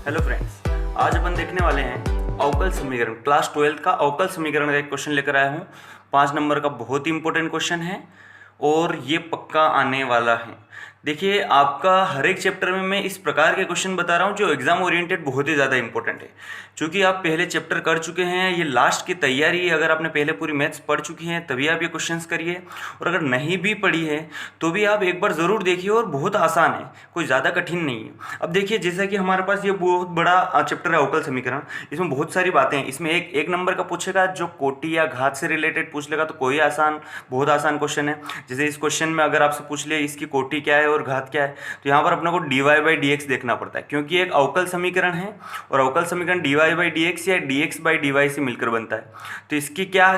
Hello friends, आज अपन देखने वाले हैं अवकल समीकरण। क्लास 12 का अवकल समीकरण का एक क्वेश्चन लेकर आया हूँ। 5 नंबर का बहुत ही इंपॉर्टेंट क्वेश्चन है और ये पक्का आने वाला है। देखिए, आपका हर एक चैप्टर में मैं इस प्रकार के क्वेश्चन बता रहा हूँ जो एग्जाम ओरिएंटेड बहुत ही ज़्यादा इंपॉर्टेंट है। क्योंकि आप पहले चैप्टर कर चुके हैं, ये लास्ट की तैयारी है। अगर आपने पहले पूरी मैथ्स पढ़ चुकी हैं तभी आप ये क्वेश्चंस करिए, और अगर नहीं भी पढ़ी है तो भी आप एक बार ज़रूर देखिए। और बहुत आसान है, कोई ज़्यादा कठिन नहीं है। अब देखिए, जैसा कि हमारे पास ये बहुत बड़ा चैप्टर है अवकल समीकरण, इसमें बहुत सारी बातें हैं। इसमें एक नंबर का पूछेगा जो कोटि या घात से रिलेटेड पूछ लेगा तो कोई आसान, बहुत आसान क्वेश्चन है। जैसे इस क्वेश्चन में अगर आपसे पूछ लिया इसकी कोटि क्या है और घात क्या है, तो यहाँ पर अपने को dy/dx देखना पड़ता है, क्योंकि एक अवकल समीकरण है और अवकल समीकरण dy/dx या dx/dy से मिलकर बनता है। तो इसकी क्या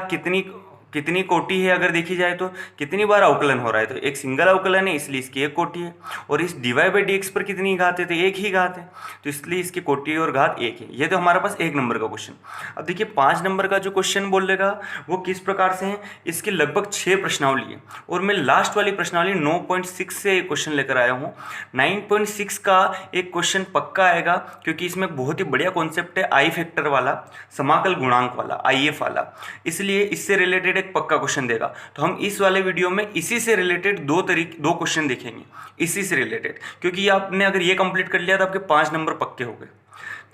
कितनी कोटि है अगर देखी जाए तो कितनी बार अवकलन हो रहा है, तो एक सिंगल अवकलन है इसलिए इसकी एक कोटि है। और इस dy/dx पर कितनी घात है, तो एक ही घात है, तो इसलिए इसकी कोटि और घात एक है। ये तो हमारे पास 1 नंबर का क्वेश्चन। अब देखिए 5 नंबर का जो क्वेश्चन बोलेगा वो किस प्रकार से है। इसके लगभग 6 प्रश्नावली है और मैं लास्ट वाली प्रश्नावली 9.6 से एक क्वेश्चन लेकर आया हूँ। 9.6 का एक क्वेश्चन पक्का आएगा, क्योंकि इसमें बहुत ही बढ़िया कॉन्सेप्ट है आई फैक्टर वाला, समाकल गुणांक वाला, IF वाला, इसलिए इससे रिलेटेड पक्का क्वेश्चन देगा। तो हम इस वाले वीडियो में इसी से रिलेटेड दो क्वेश्चन देखेंगे, इसी से रिलेटेड, क्योंकि ये आपने अगर ये कंप्लीट कर लिया तो आपके 5 नंबर पक्के हो गए।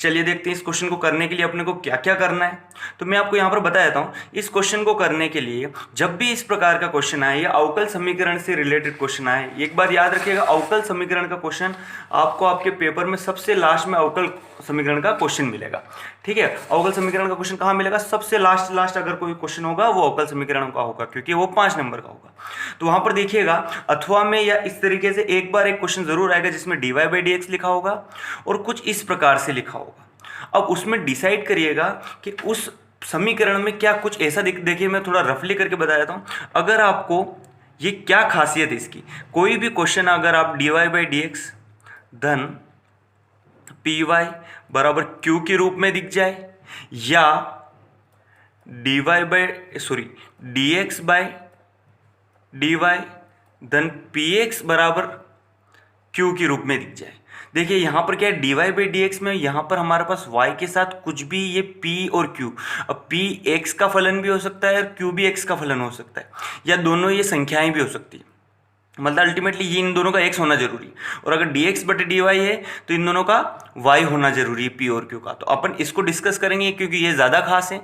चलिए देखते हैं इस क्वेश्चन को करने के लिए अपने को क्या क्या करना है। तो मैं आपको यहाँ पर बता देता हूँ, इस क्वेश्चन को करने के लिए जब भी इस प्रकार का क्वेश्चन आए या अवकल समीकरण से रिलेटेड क्वेश्चन आए, एक बार याद रखिएगा, अवकल समीकरण का क्वेश्चन आपको आपके पेपर में सबसे लास्ट में अवकल समीकरण का क्वेश्चन मिलेगा। ठीक है, अवकल समीकरण का क्वेश्चन कहाँ मिलेगा, सबसे लास्ट अगर कोई क्वेश्चन होगा वो अवकल समीकरण का होगा, क्योंकि वो 5 नंबर का होगा। तो वहां पर देखिएगा अथवा में या इस तरीके से एक बार एक क्वेश्चन जरूर आएगा जिसमें dy/dx लिखा होगा और कुछ इस प्रकार से लिखा होगा। अब उसमें डिसाइड करिएगा कि उस समीकरण में क्या कुछ ऐसा देखिए, मैं थोड़ा रफली करके बता देता हूँ। अगर आपको ये क्या खासियत है इसकी, कोई भी क्वेश्चन अगर आप dy/dx धन py बराबर q के रूप में दिख जाए, या dx/dy धन px बराबर q के रूप में दिख जाए। देखिए यहाँ पर क्या है, dy/dx में यहाँ पर हमारे पास y के साथ कुछ भी, ये p और q, अब p x का फलन भी हो सकता है और q भी x का फलन हो सकता है, या दोनों ये संख्याएं भी हो सकती है। मतलब अल्टीमेटली ये इन दोनों का x होना जरूरी है, और अगर dx/dy है तो इन दोनों का y होना जरूरी है, p और q का। तो अपन इसको डिस्कस करेंगे क्योंकि ये ज़्यादा खास है,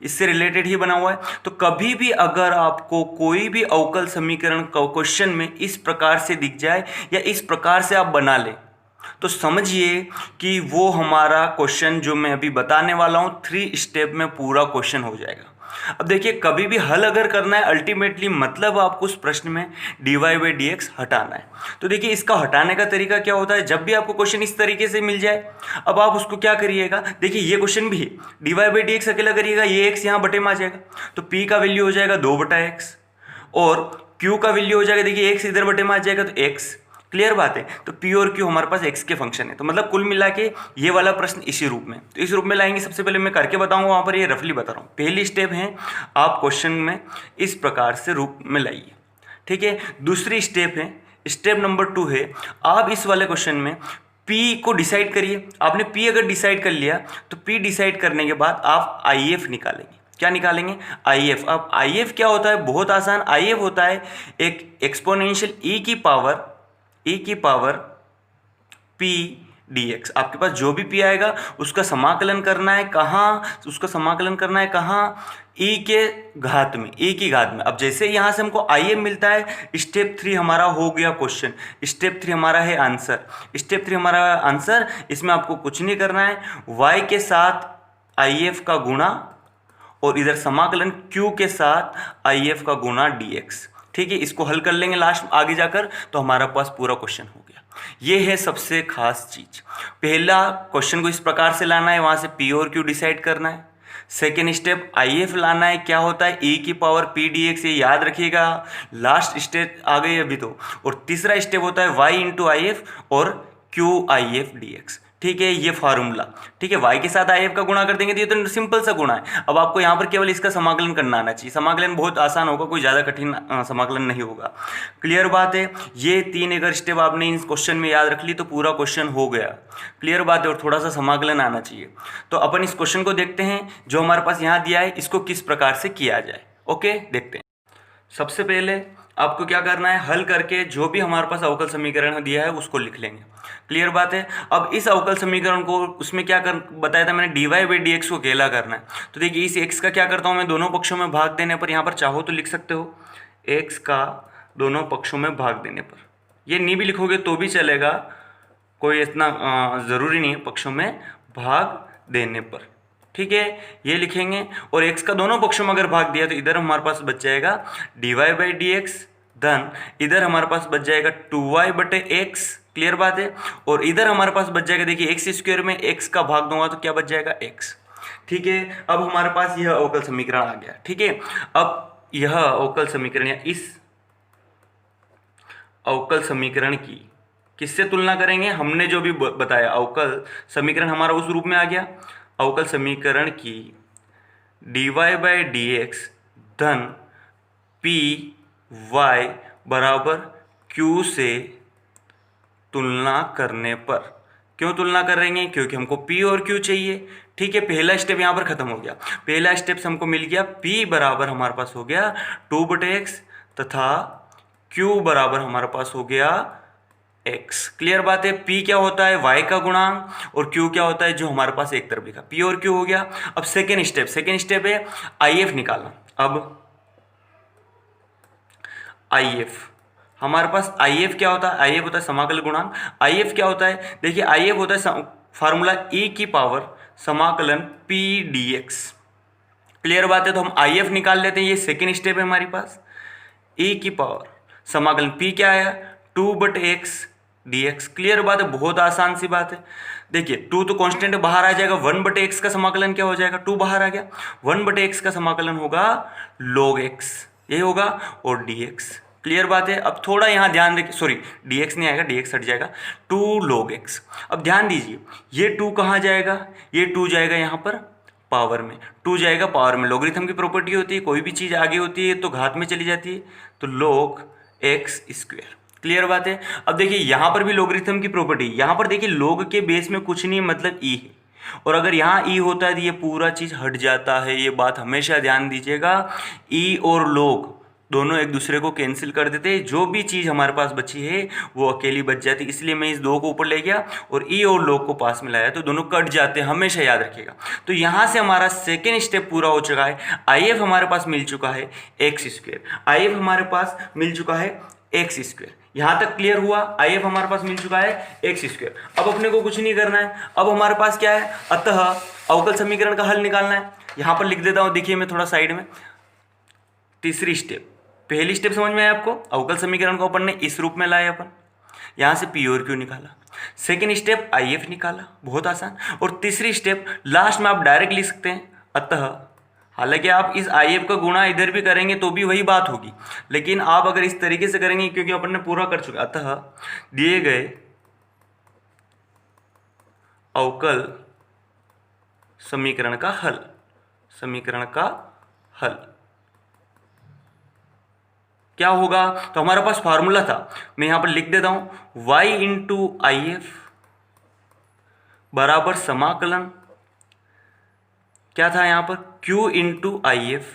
इससे रिलेटेड ही बना हुआ है। तो कभी भी अगर आपको कोई भी अवकल समीकरण का क्वेश्चन में इस प्रकार से दिख जाए या इस प्रकार से आप बना लें, तो समझिए कि वो हमारा क्वेश्चन जो मैं अभी बताने वाला हूँ 3 स्टेप में पूरा क्वेश्चन हो जाएगा। अब देखिए, कभी भी हल अगर करना है अल्टीमेटली मतलब आपको उस प्रश्न में dy/dx हटाना है। तो देखिए इसका हटाने का तरीका क्या होता है, जब भी आपको क्वेश्चन इस तरीके से मिल जाए, अब आप उसको क्या करिएगा, देखिए ये क्वेश्चन भी dy/dx अकेला करिएगा, ये x यहाँ बटे में आ जाएगा, तो p का वैल्यू हो जाएगा 2/x और q का वैल्यू हो जाएगा, देखिए x इधर बटे में आ जाएगा तो x। क्लियर बात है। तो p और q हमारे पास x के फंक्शन है। तो मतलब कुल मिला के ये वाला प्रश्न इसी रूप में, तो इस रूप में लाएंगे। सबसे पहले मैं करके बताऊंगा, वहां पर ये रफली बता रहा हूँ। पहली स्टेप है, आप क्वेश्चन में इस प्रकार से रूप में लाइए। ठीक है, दूसरी स्टेप है, स्टेप नंबर 2 है, आप इस वाले क्वेश्चन में p को डिसाइड करिए। आपने p अगर डिसाइड कर लिया तो p डिसाइड करने के बाद आप IF निकालेंगे। क्या निकालेंगे, IF। अब IF क्या होता है, बहुत आसान। IF होता है एक एक्सपोनेंशियल e की पावर p dx। आपके पास जो भी p आएगा उसका समाकलन करना है कहाँ, उसका समाकलन करना है कहाँ, e के घात में, e की घात में। अब जैसे यहाँ से हमको IF मिलता है, स्टेप 3 हमारा हो गया क्वेश्चन, स्टेप 3 हमारा है आंसर। स्टेप 3 हमारा आंसर, इसमें आपको कुछ नहीं करना है, y के साथ IF का गुणा और इधर समाकलन q के साथ IF का गुणा dx। ठीक है, इसको हल कर लेंगे लास्ट आगे जाकर, तो हमारा पास पूरा क्वेश्चन हो गया। ये है सबसे खास चीज। पहला क्वेश्चन को इस प्रकार से लाना है, वहां से p और q डिसाइड करना है। सेकेंड स्टेप IF लाना है, क्या होता है e की पावर p dx, ये याद रखिएगा, लास्ट स्टेप आ गई अभी तो। और तीसरा स्टेप होता है y इंटू IF और QIF dx। ठीक है, ये फार्मूला, ठीक है। y के साथ if का गुणा कर देंगे तो ये तो सिंपल सा गुणा है। अब आपको यहाँ पर केवल इसका समाकलन करना आना चाहिए। समाकलन बहुत आसान होगा, कोई ज़्यादा कठिन समाकलन नहीं होगा। क्लियर बात है। ये 3 अगर स्टेप आपने इस क्वेश्चन में याद रख ली तो पूरा क्वेश्चन हो गया। क्लियर बात है। और थोड़ा सा समाकलन आना चाहिए। तो अपन इस क्वेश्चन को देखते हैं जो हमारे पास यहाँ दिया है, इसको किस प्रकार से किया जाए। ओके, देखते हैं। सबसे पहले आपको क्या करना है, हल करके जो भी हमारे पास अवकल समीकरण दिया है उसको लिख लेंगे। क्लियर बात है। अब इस अवकल समीकरण को उसमें क्या कर बताया था मैंने, dy/dx को अकेला करना है। तो देखिए इस x का क्या करता हूँ मैं, दोनों पक्षों में भाग देने पर, यहाँ पर चाहो तो लिख सकते हो x का दोनों पक्षों में भाग देने पर, ये नहीं भी लिखोगे तो भी चलेगा, कोई इतना ज़रूरी नहीं है, पक्षों में भाग देने पर, ठीक है, ये लिखेंगे। और x का दोनों पक्षों में अगर भाग दिया तो इधर हमारे पास बच जाएगा dy/dx, धन इधर हमारे पास बच जाएगा 2y/x। क्लियर बात है। और इधर हमारे पास बच जाएगा, देखिए x² में x का भाग दूंगा तो क्या बच जाएगा, x। ठीक है, अब हमारे पास यह अवकल समीकरण आ गया। ठीक है, अब यह अवकल समीकरण या इस अवकल समीकरण की किससे तुलना करेंगे, हमने जो भी बताया अवकल समीकरण हमारा उस रूप में आ गया। अवकल समीकरण की dy/dx धन py बराबर q से तुलना करने पर, क्यों तुलना करेंगे, क्योंकि हमको p और q चाहिए। ठीक है, पहला स्टेप यहाँ पर खत्म हो गया। पहला स्टेप से हमको मिल गया p बराबर हमारे पास हो गया 2/x तथा q बराबर हमारे पास हो गया x। क्लियर बात है। p क्या होता है, y का गुणांक, और q क्या होता है जो हमारे पास एक तरफ लिखा, p और q हो गया। अब सेकेंड स्टेप है if निकालना। अब if हमारे पास if क्या होता है, if होता है समाकल गुणांक। if क्या होता है, देखिए if होता है फार्मूला e की पावर समाकलन p dx। क्लियर बात है। तो हम if निकाल लेते हैं, ये सेकेंड स्टेप है हमारे पास। e की पावर समाकलन p क्या आया, 2/x dx। क्लियर बात है, बहुत आसान सी बात है। देखिए 2 तो कांस्टेंट बाहर आ जाएगा, 1/x का समाकलन क्या हो जाएगा, 2 बाहर आ गया, 1/x का समाकलन होगा log x, यही होगा, और dx। क्लियर बात है। अब थोड़ा यहाँ ध्यान रखिए, सॉरी dx नहीं आएगा, dx हट जाएगा, 2 log x। अब ध्यान दीजिए ये 2 कहाँ जाएगा, ये 2 जाएगा यहाँ पर पावर में, 2 जाएगा पावर में। लॉगरिथम की प्रॉपर्टी होती है, कोई भी चीज़ आगे होती है तो घात में चली जाती है, तो log x²। क्लियर बात है। अब देखिए यहाँ पर भी लॉगरिथम की प्रॉपर्टी, यहाँ पर देखिए log के बेस में कुछ नहीं मतलब e है, और अगर यहाँ e होता है तो ये पूरा चीज़ हट जाता है। ये बात हमेशा ध्यान दीजिएगा, e और log दोनों एक दूसरे को कैंसिल कर देते हैं, जो भी चीज़ हमारे पास बची है वो अकेली बच जाती है। इसलिए मैं इस 2 को ऊपर ले गया और e और log को पास में लाया, तो दोनों कट जाते हैं, हमेशा याद रखिएगा। तो यहाँ से हमारा सेकेंड स्टेप पूरा हो चुका है। if हमारे पास मिल चुका है x², if हमारे पास मिल चुका है x²। यहाँ तक क्लियर हुआ, if हमारे पास मिल चुका है x²। अब अपने को कुछ नहीं करना है, अब हमारे पास क्या है, अतः अवकल समीकरण का हल निकालना है। यहाँ पर लिख देता हूँ, देखिए मैं थोड़ा साइड में। तीसरी स्टेप, पहली स्टेप समझ में आया आपको, अवकल समीकरण को अपन ने इस रूप में लाया, अपन यहाँ से p और q निकाला। सेकेंड स्टेप if निकाला, बहुत आसान। और तीसरी स्टेप लास्ट में आप डायरेक्ट लिख सकते हैं अतः। हालांकि आप इस if का गुणा इधर भी करेंगे तो भी वही बात होगी, लेकिन आप अगर इस तरीके से करेंगे, क्योंकि अपन ने पूरा कर चुका, अतः दिए गए अवकल समीकरण का हल, समीकरण का हल क्या होगा। तो हमारे पास फार्मूला था, मैं यहां पर लिख देता हूं, y इंटू if बराबर समाकलन क्या था यहाँ पर, q इंटू if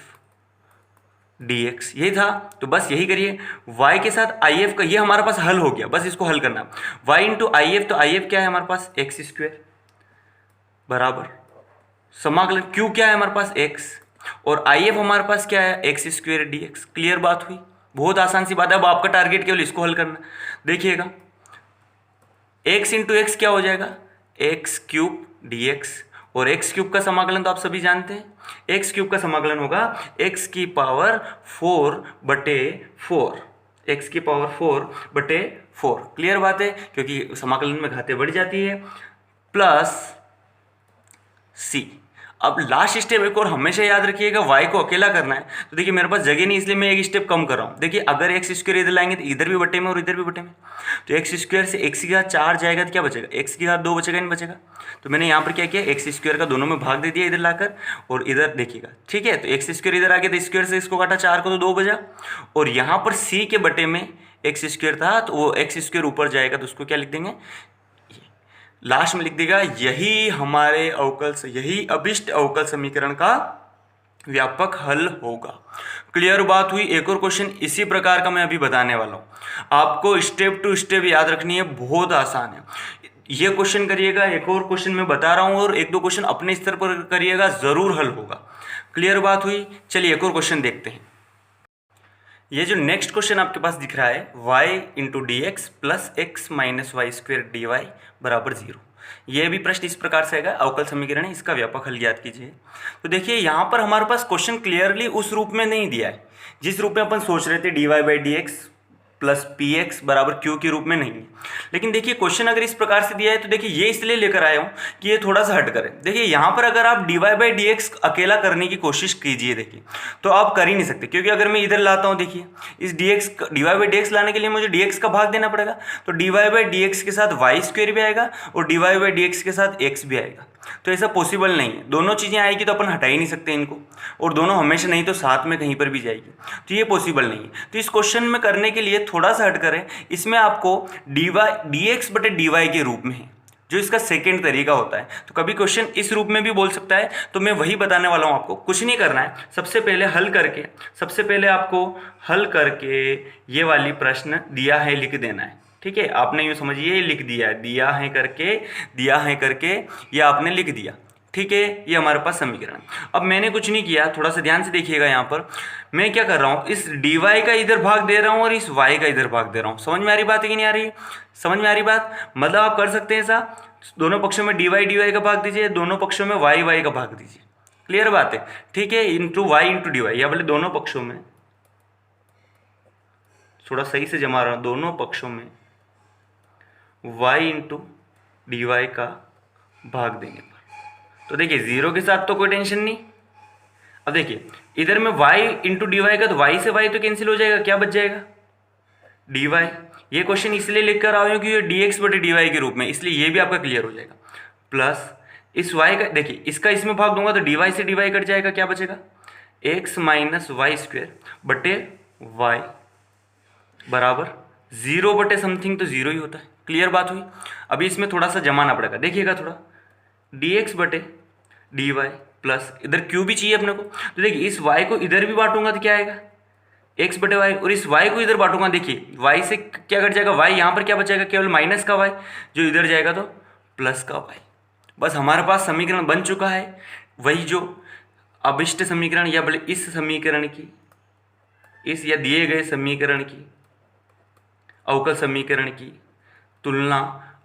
dx, यही था। तो बस यही करिए, y के साथ if का, ये हमारे पास हल हो गया, बस इसको हल करना। y इंटू if, तो if क्या है हमारे पास, x² बराबर समाकलन q क्या है हमारे पास, x, और if हमारे पास क्या है, x² dx। क्लियर बात हुई, बहुत आसान सी बात है। अब आपका टारगेट केवल इसको हल करना। देखिएगा x इंटू एक्स क्या हो जाएगा, x³ dx, और x³ का समाकलन तो आप सभी जानते हैं, x³ का समाकलन होगा x की पावर 4/4, x की पावर 4/4। क्लियर बात है, क्योंकि समाकलन में घातें बढ़ जाती है, प्लस c। अब लास्ट स्टेप एक और हमेशा याद रखिएगा, y को अकेला करना है तो देखिए मेरे पास जगह नहीं, इसलिए मैं एक स्टेप कम कर रहा हूँ। देखिए अगर एक्स स्क्वायर इधर लाएंगे तो इधर भी बटे में और इधर भी बटे में, तो एक्स स्क्वायर से एक्स की घात 4 जाएगा तो क्या बचेगा, एक्स की घात 2 बचेगा, नहीं बचेगा। तो मैंने यहाँ पर क्या किया, एक्स स्क्वायर का दोनों में भाग दे दिया इधर लाकर, और इधर देखिएगा, ठीक है। तो एक्स स्क्वायर इधर आ गया तो स्क्वायर से इसको काटा 4 को तो 2 बजा, और यहाँ पर सी के बटे में एक्स स्क्वायर था तो वो एक्स स्क्वायर ऊपर जाएगा तो उसको क्या लिख देंगे, लास्ट में लिख देगा यही हमारे अवकल, यही अभिष्ट अवकल समीकरण का व्यापक हल होगा। क्लियर बात हुई। एक और क्वेश्चन इसी प्रकार का मैं अभी बताने वाला हूँ, आपको स्टेप टू स्टेप याद रखनी है, बहुत आसान है। ये क्वेश्चन करिएगा, एक और क्वेश्चन मैं बता रहा हूँ और एक दो क्वेश्चन अपने स्तर पर करिएगा, जरूर हल होगा। क्लियर बात हुई। चलिए एक और क्वेश्चन देखते हैं। ये जो नेक्स्ट क्वेश्चन आपके पास दिख रहा है, y into d x plus x minus y square d y बराबर 0। ये भी प्रश्न इस प्रकार से है, अवकल समीकरण है, इसका व्यापक हल ज्ञात कीजिए। तो देखिए यहाँ पर हमारे पास क्वेश्चन क्लियरली उस रूप में नहीं दिया है जिस रूप में अपन सोच रहे थे, d y by d x plus p x बराबर क्यू के रूप में नहीं है। लेकिन देखिए क्वेश्चन अगर इस प्रकार से दिया है तो देखिए ये इसलिए लेकर आया हूँ कि ये थोड़ा सा हट करें। देखिए यहाँ पर अगर आप d y by d x अकेला करने की कोशिश कीजिए, देखिए तो आप कर ही नहीं सकते, क्योंकि अगर मैं इधर लाता हूँ, देखिए इस d y by d x लाने के लिए मुझे डी एक्स का भाग देना पड़ेगा, तो d y by d x के साथ वाई स्क्वेयर भी आएगा और d y by d x के साथ एक्स भी आएगा। तो ऐसा पॉसिबल नहीं है, दोनों चीज़ें आएगी तो अपन हटा ही नहीं सकते इनको, और दोनों हमेशा नहीं तो साथ में कहीं पर भी जाएगी, तो ये पॉसिबल नहीं है। तो इस क्वेश्चन में करने के लिए थोड़ा सा हट करें, इसमें आपको डी एक्स बटे डी वाई के रूप में है, जो इसका सेकेंड तरीका होता है। तो कभी क्वेश्चन इस रूप में भी बोल सकता है, तो मैं वही बताने वाला हूँ आपको। कुछ नहीं करना है, सबसे पहले आपको हल करके ये वाली प्रश्न दिया है लिख देना है, ठीक है। आपने यूँ समझिए लिख दिया है, दिया है करके ये आपने लिख दिया, ठीक है। ये हमारे पास समीकरण। अब मैंने कुछ नहीं किया, थोड़ा सा ध्यान से देखिएगा। यहाँ पर मैं क्या कर रहा हूँ, इस डी वाई का इधर भाग दे रहा हूँ और इस वाई का इधर भाग दे रहा हूँ। समझ में आ रही बात है कि नहीं आ रही? समझ में आ रही बात? मतलब आप कर सकते हैं ऐसा, दोनों पक्षों में डी वाई का भाग दीजिए, दोनों पक्षों में वाई का भाग दीजिए। क्लियर बात है, ठीक है। Into y into d y, या बोले दोनों पक्षों में, थोड़ा सही से जमा रहा हूँ, दोनों पक्षों में y इंटू डी वाई का भाग देने पर, तो देखिए जीरो के साथ तो कोई टेंशन नहीं। अब देखिए इधर में y इंटू डी वाई का, तो y से y तो कैंसिल हो जाएगा, क्या बच जाएगा, डी वाई। ये क्वेश्चन इसलिए लिख कर आया हूँ कि ये डी एक्स बटे डी वाई के रूप में, इसलिए ये भी आपका क्लियर हो जाएगा। प्लस इस y का, देखिए इसका इसमें भाग दूंगा तो डी वाई से डी वाई कट जाएगा, क्या बचेगा, एक्स माइनस वाई स्क्वेयर बटे वाई बराबर 0 बटे समथिंग, तो 0 ही होता है। क्लियर बात हुई। अभी इसमें थोड़ा सा जमाना पड़ेगा, देखिएगा थोड़ा, डी एक्स बटे डी वाई प्लस इधर क्यू भी चाहिए अपने को, तो देखिए इस y को इधर भी बांटूंगा तो क्या आएगा, x बटे वाई, और इस y को इधर बांटूंगा, देखिए y से क्या कट जाएगा, y यहाँ पर क्या बचेगा, केवल माइनस का y, जो इधर जाएगा तो प्लस का y। बस हमारे पास समीकरण बन चुका है, वही जो अभिष्ट समीकरण या बोले इस समीकरण की, इस या दिए गए समीकरण की, अवकल समीकरण की तुलना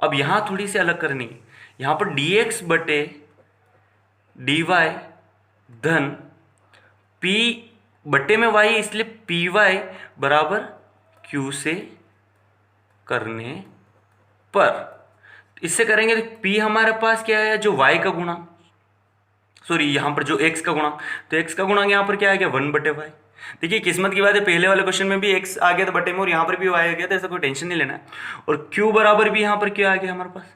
अब यहाँ थोड़ी सी अलग करनी है। यहाँ पर डी एक्स बटे डी वाई धन पी बटे में वाई, इसलिए पी वाई बराबर क्यू से करने पर, इससे करेंगे तो पी हमारे पास क्या है, जो वाई का गुणा, सॉरी यहाँ पर जो एक्स का गुणा, तो एक्स का गुणा यहाँ पर क्या आ गया, 1 बटे वाई। देखिए किस्मत की बात है, पहले वाले क्वेश्चन में भी एक्स आ गया था बटे में और यहाँ पर भी वाई आ गया था, ऐसा कोई टेंशन नहीं लेना है। और क्यू बराबर भी यहाँ पर क्या आ गया हमारे पास,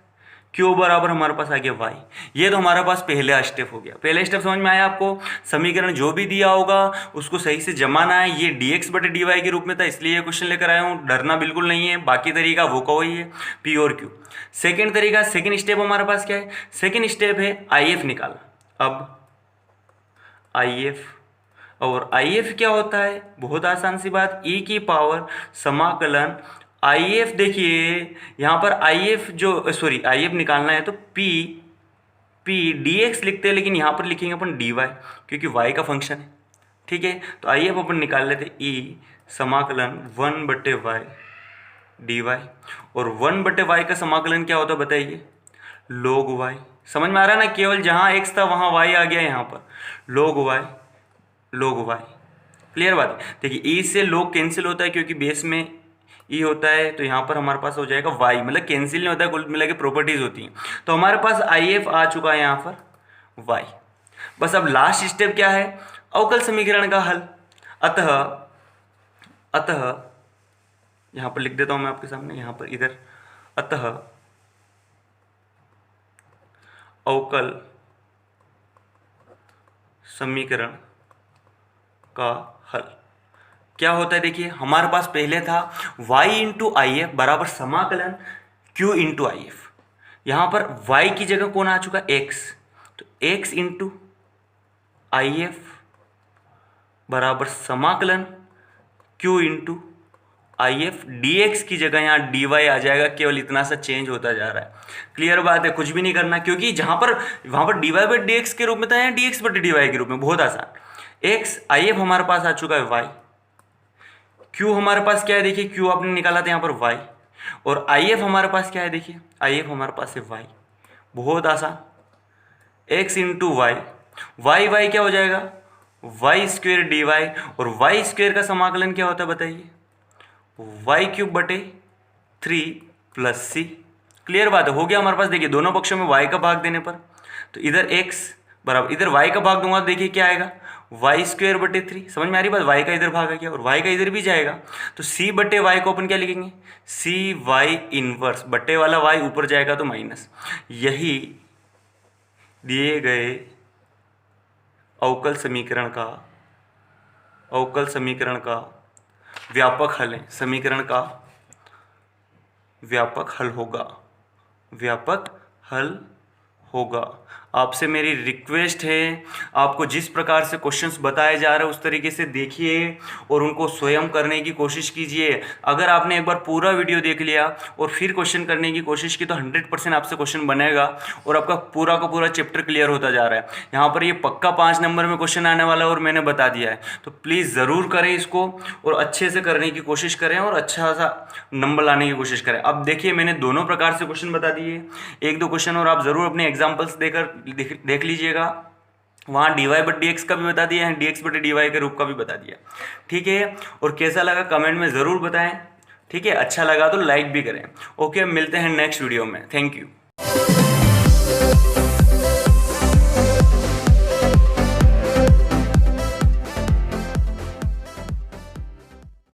क्यू बराबर हमारे पास आ गया वाई। ये तो हमारे पास पहला स्टेप हो गया। पहला स्टेप समझ में आया आपको, समीकरण जो भी दिया होगा उसको सही से जमाना है। ये डी एक्स बटे डी वाई के रूप में था, इसलिए ये क्वेश्चन लेकर आया हूँ, डरना बिल्कुल नहीं है। बाकी तरीका वो का वही है, पी और क्यू। सेकेंड तरीका, सेकेंड स्टेप हमारे पास क्या है, सेकेंड स्टेप है आई एफ निकालना। अब आई एफ, और आई एफ क्या होता है, बहुत आसान सी बात, ई की पावर समाकलन आई एफ। देखिए यहाँ पर आई एफ जो, सॉरी आई एफ निकालना है तो पी डी एक्स लिखते हैं, लेकिन यहाँ पर लिखेंगे अपन डी वाई, क्योंकि वाई का फंक्शन है, ठीक है। तो आई एफ अपन निकाल लेते, ई समाकलन 1 बटे वाई डी वाई, और 1 बटे वाई का समाकलन क्या होता है बताइए, log वाई। समझ में आ रहा है ना, केवल जहाँ एक्स था वहाँ वाई आ गया, यहाँ पर log वाई। क्लियर बात है। देखिए ई से log कैंसिल होता है, क्योंकि बेस में ई होता है, तो यहाँ पर हमारे पास हो जाएगा वाई, मतलब कैंसिल नहीं होता है, कुल मिला के प्रॉपर्टीज होती हैं। तो हमारे पास आई एफ आ चुका है यहाँ पर वाई। बस अब लास्ट स्टेप क्या है, अवकल समीकरण का हल। अतः यहां पर लिख देता हूं मैं आपके सामने, यहां पर इधर, अतः अवकल समीकरण का हल क्या होता है। देखिए हमारे पास पहले था y इंटू आई एफ बराबर समाकलन q इंटू आई एफ। यहां पर y की जगह कौन आ चुका, x, तो x इंटू आई एफ बराबर समाकलन q into I F, D x की जगह यहाँ डी वाई आ जाएगा, केवल इतना सा चेंज होता जा रहा है। क्लियर बात है, कुछ भी नहीं करना, क्योंकि वहां पर d y by d x के रूप में था, यहाँ डी एक्स बटे डी वाई के रूप में, बहुत आसान। एक्स आई एफ हमारे पास आ चुका है वाई, क्यू हमारे पास क्या है, देखिए क्यू आपने निकाला था यहाँ पर वाई, और आई एफ हमारे पास क्या है, देखिए आई एफ हमारे पास है वाई, बहुत आसान। X into y, y y क्या हो जाएगा, वाई स्क्वेयर डी वाई, और वाई स्क्वेयर का समाकलन क्या होता है बताइए, वाई क्यूब बटे 3 प्लस सी। क्लियर बात है, हो गया हमारे पास। देखिए दोनों पक्षों में y का भाग देने पर, तो इधर x बराबर, इधर y का भाग दूंगा तो देखिए क्या आएगा, वाई स्क्वेयर बटे 3। समझ में आ रही बात, y का इधर भाग है क्या, और y का इधर भी जाएगा, तो c बटे y को अपन क्या लिखेंगे, सी वाई इनवर्स, बटे वाला y ऊपर जाएगा तो माइनस। यही दिए गए अवकल समीकरण का व्यापक हल है, समीकरण का व्यापक हल होगा। आपसे मेरी रिक्वेस्ट है, आपको जिस प्रकार से क्वेश्चंस बताए जा रहे हैं उस तरीके से देखिए और उनको स्वयं करने की कोशिश कीजिए। अगर आपने एक बार पूरा वीडियो देख लिया और फिर क्वेश्चन करने की कोशिश की तो 100% आपसे क्वेश्चन बनेगा और आपका पूरा का पूरा चैप्टर क्लियर होता जा रहा है। यहाँ पर ये पक्का 5 नंबर में क्वेश्चन आने वाला है और मैंने बता दिया है, तो प्लीज़ ज़रूर करें इसको और अच्छे से करने की कोशिश करें और अच्छा सा नंबर लाने की कोशिश करें। अब देखिए मैंने दोनों प्रकार से क्वेश्चन बता दिए, 1-2 क्वेश्चन और आप ज़रूर अपने एग्जाम्पल्स देख लीजिएगा। वहाँ डी वाई बट डी एक्स का भी बता दिया है, डी एक्स बटे डी वाई के रूप का भी बता दिया। ठीक है, और कैसा लगा कमेंट में ज़रूर बताएं। ठीक है, अच्छा लगा तो लाइक भी करें। ओके, मिलते हैं नेक्स्ट वीडियो में। Thank you.